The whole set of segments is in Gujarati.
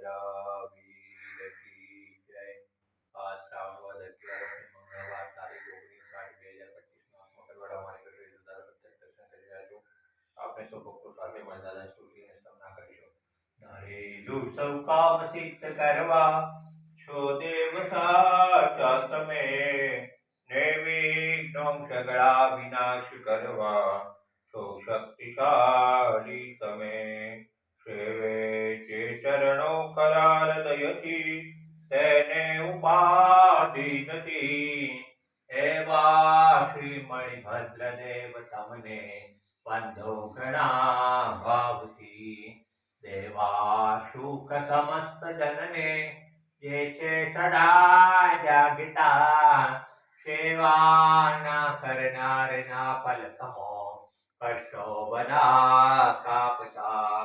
વીર કી જય। आज श्रावण वध 11 मंगलवार तारीख 19/8/2025 मंगलवार हमारे घर प्रत्यक्ष दर्शन કરી રહ્યા છો। આપણે સૌ ભક્તો સાથે મળતા સ્તુતિને સ્મરણા કરીશું। ધારેલું સૌ કામ સિદ્ધ કરવા છો દેવ સાચા તમે, નિર્વિઘ્નો સગળા વિનાશ કરવા છો શક્તિશાળી તમે। સેવે જે ચરણો કરાર દયથી તેને ઉપાધિ નથી, એવા શ્રી મણિભદ્ર દેવ તમને બંધો ઘણા ભાવથી। દેવા સુખ સમસ્ત જનને જે છે સદા જાગતા, સેવા ના કરનાર ના ફલ સમો કષ્ટો બધા કાપતા।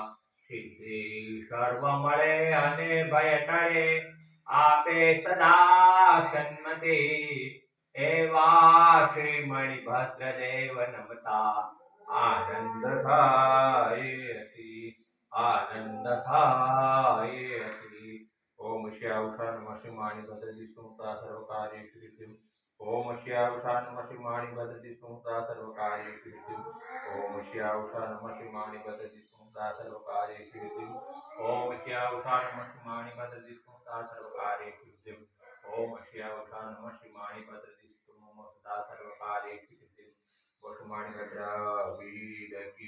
સિદ્ધિ સર્વ મળે અને ભય ટળે, આપે સદા સન્મતિ, એવા શ્રી મણિભદ્ર દેવ નમતા આનંદ થાય અતિ, આનંદ થાય અતિ। ઓમ શ્યાવશાન મસી માણિભદ્ર દિશુમતા સર્વકાર્યેષુ સિદ્ધિમ। ઓમ શ્યાવશાન મસી માણિભદ્ર દિશુમતા સર્વકાર્યેષુ સિદ્ધિમ। ઓમ શ્યાવશાન મસી માણિભદ્ર દિશુમતા સર્વકાર્યેષુ સિદ્ધિમ। ઓમ શ્યાવશાન મસી માણિભદ્ર દિશુમતા સર્વકાર્યેષુ સિદ્ધિમ। ઓમ શ્યાવશાન મસી માણિભદ્ર દિશુમતા સર્વકાર્યેષુ સિદ્ધિમ। વસુ માણિભદ્ર વીર કી